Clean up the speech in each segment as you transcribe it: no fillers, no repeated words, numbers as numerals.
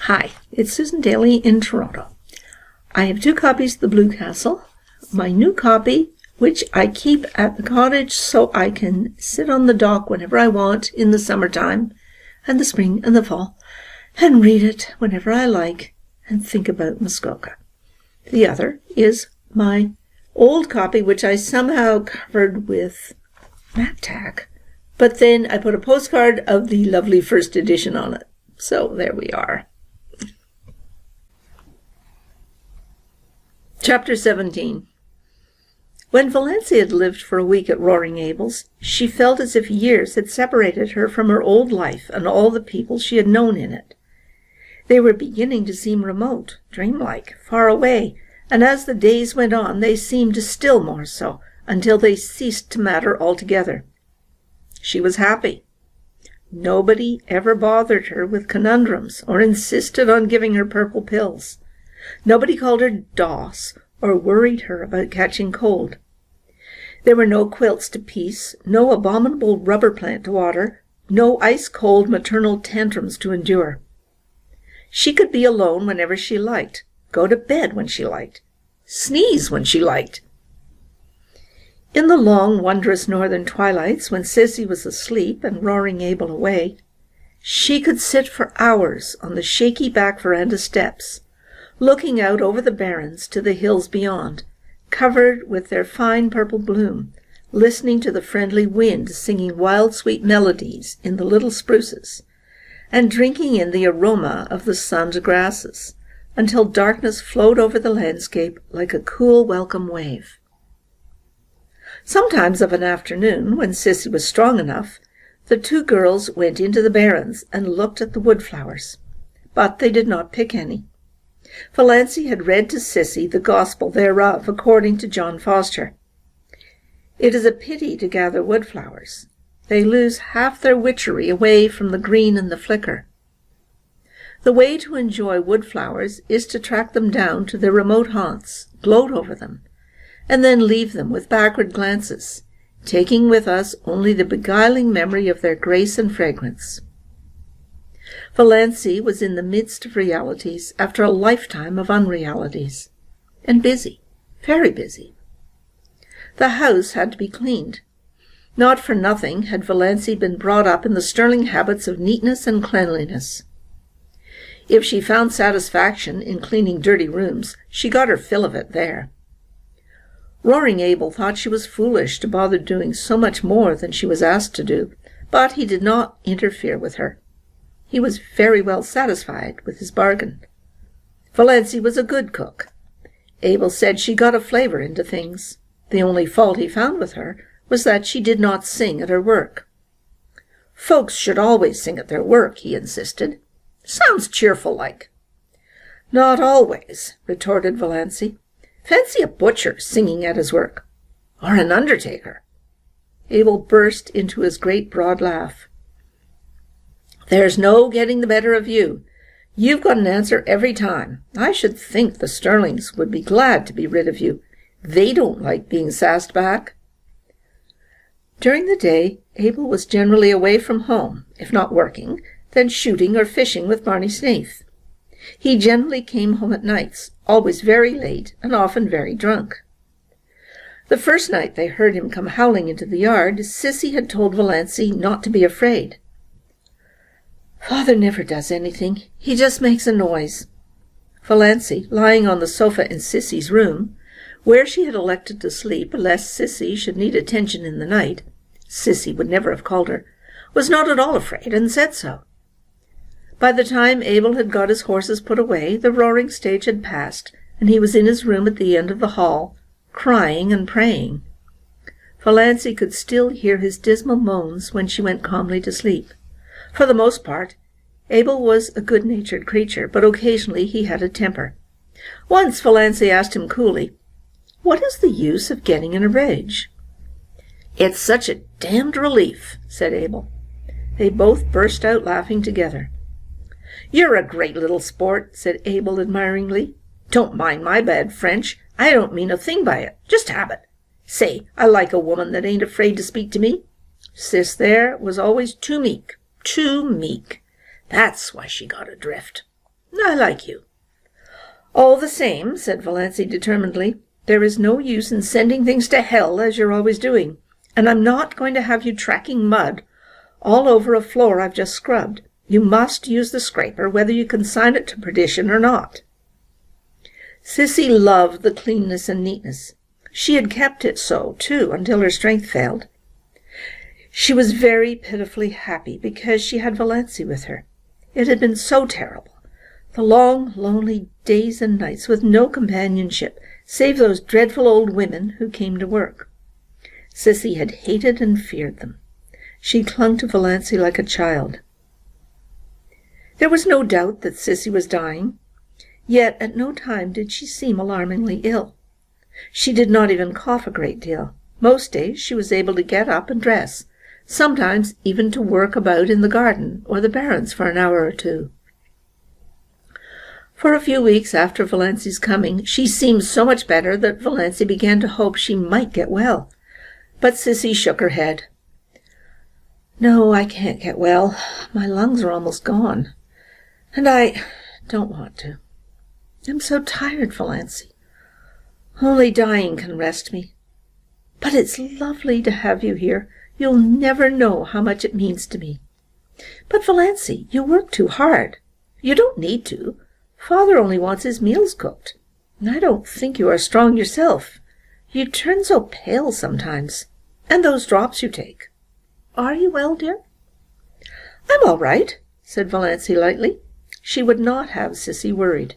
Hi, it's Susan Daly in Toronto. I have 2 copies of The Blue Castle. My new copy, which I keep at the cottage so I can sit on the dock whenever I want in the summertime and the spring and the fall and read it whenever I like and think about Muskoka. The other is my old copy, which I somehow covered with mat tack, but then I put a postcard of the lovely first edition on it. So there we are. Chapter 17. When Valencia had lived for a week at Roaring Abel's, she felt as if years had separated her from her old life and all the people she had known in it. They were beginning to seem remote, dreamlike, far away, and as the days went on they seemed still more so, until they ceased to matter altogether. She was happy. Nobody ever bothered her with conundrums or insisted on giving her purple pills. Nobody called her Doss or worried her about catching cold. There were no quilts to piece, no abominable rubber plant to water, no ice-cold maternal tantrums to endure. She could be alone whenever she liked, go to bed when she liked, sneeze when she liked. In the long, wondrous northern twilights, when Sissy was asleep and Roaring Abel away, she could sit for hours on the shaky back veranda steps, looking out over the barrens to the hills beyond, covered with their fine purple bloom, listening to the friendly wind singing wild sweet melodies in the little spruces, and drinking in the aroma of the sunned grasses, until darkness flowed over the landscape like a cool welcome wave. Sometimes of an afternoon, when Sissy was strong enough, the 2 girls went into the barrens and looked at the woodflowers, but they did not pick any. Valencia had read to Sissy the gospel thereof according to John Foster. It is a pity to gather woodflowers. They lose half their witchery away from the green and the flicker. The way to enjoy woodflowers is to track them down to their remote haunts, gloat over them, and then leave them with backward glances, taking with us only the beguiling memory of their grace and fragrance. Valencia was in the midst of realities after a lifetime of unrealities, and busy, very busy. The house had to be cleaned. Not for nothing had Valencia been brought up in the sterling habits of neatness and cleanliness. If she found satisfaction in cleaning dirty rooms, she got her fill of it there. Roaring Abel thought she was foolish to bother doing so much more than she was asked to do, but he did not interfere with her. He was very well satisfied with his bargain. Valencia was a good cook. Abel said she got a flavor into things. The only fault he found with her was that she did not sing at her work. Folks should always sing at their work, he insisted. Sounds cheerful like. Not always, retorted Valencia. Fancy a butcher singing at his work. Or an undertaker. Abel burst into his great broad laugh. There's no getting the better of you. You've got an answer every time. I should think the Sterlings would be glad to be rid of you. They don't like being sassed back. During the day, Abel was generally away from home, if not working, then shooting or fishing with Barney Snaith. He generally came home at nights, always very late and often very drunk. The first night they heard him come howling into the yard, Sissy had told Valencia not to be afraid. Father never does anything. He just makes a noise. Valencia, lying on the sofa in Sissy's room, where she had elected to sleep lest Sissy should need attention in the night, Sissy would never have called her, was not at all afraid and said so. By the time Abel had got his horses put away, the roaring stage had passed, and he was in his room at the end of the hall, crying and praying. Valencia could still hear his dismal moans when she went calmly to sleep. For the most part, Abel was a good-natured creature, but occasionally he had a temper. Once Valencia asked him coolly, "What is the use of getting in a rage?" "It's such a damned relief," said Abel. They both burst out laughing together. "You're a great little sport," said Abel admiringly. "Don't mind my bad French. I don't mean a thing by it. Just habit. Say, I like a woman that ain't afraid to speak to me. Sis there was always too meek. Too meek. That's why she got adrift." I like you." "All the same," said Valancy determinedly, "there is no use in sending things to hell as you're always doing, and I'm not going to have you tracking mud all over a floor I've just scrubbed. You must use the scraper, whether you consign it to perdition or not." Sissy loved the cleanness and neatness. She had kept it so, too, until her strength failed. She was very pitifully happy because she had Valancy with her. It had been so terrible, the long, lonely days and nights with no companionship, save those dreadful old women who came to work. Sissy had hated and feared them. She clung to Valancy like a child. There was no doubt that Sissy was dying, yet at no time did she seem alarmingly ill. She did not even cough a great deal. Most days she was able to get up and dress, sometimes even to work about in the garden or the barrens for an hour or two. For a few weeks after Valancy's coming, she seemed so much better that Valancy began to hope she might get well. But Sissy shook her head. "No, I can't get well. My lungs are almost gone. And I don't want to. I'm so tired, Valancy. Only dying can rest me. But it's lovely to have you here. You'll never know how much it means to me." "But, Valancy, you work too hard." "You don't need to. Father only wants his meals cooked. And I don't think you are strong yourself. You turn so pale sometimes. And those drops you take. Are you well, dear?" "I'm all right," said Valancy lightly. She would not have Sissy worried.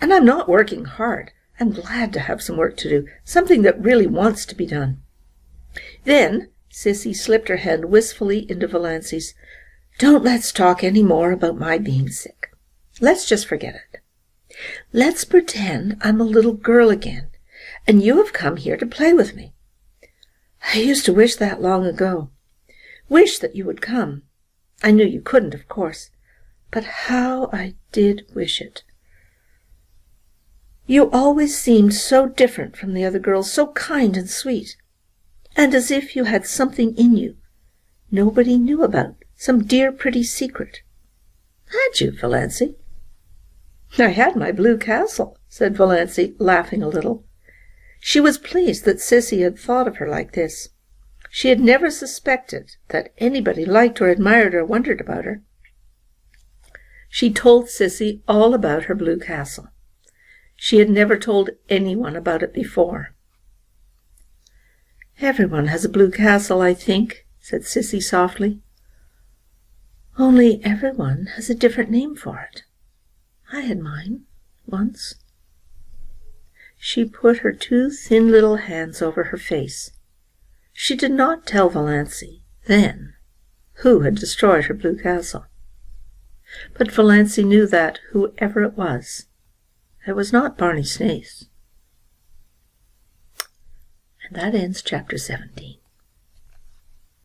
"And I'm not working hard. I'm glad to have some work to do, something that really wants to be done." Then Sissy slipped her hand wistfully into Valancy's. "Don't let's talk any more about my being sick. Let's just forget it. Let's pretend I'm a little girl again, and you have come here to play with me. I used to wish that long ago. Wish that you would come. I knew you couldn't, of course, but how I did wish it. You always seemed so different from the other girls, so kind and sweet, and as if you had something in you nobody knew about, some dear pretty secret. Had you, Valancy?" "I had my blue castle," said Valancy, laughing a little. She was pleased that Sissy had thought of her like this. She had never suspected that anybody liked or admired or wondered about her. She told Sissy all about her blue castle. She had never told anyone about it before. "Everyone has a blue castle, I think," said Sissy softly. "Only everyone has a different name for it. I had mine, once." She put her two thin little hands over her face. She did not tell Valancy, then, who had destroyed her blue castle. But Valancy knew that, whoever it was not Barney Snaith. And that ends chapter 17.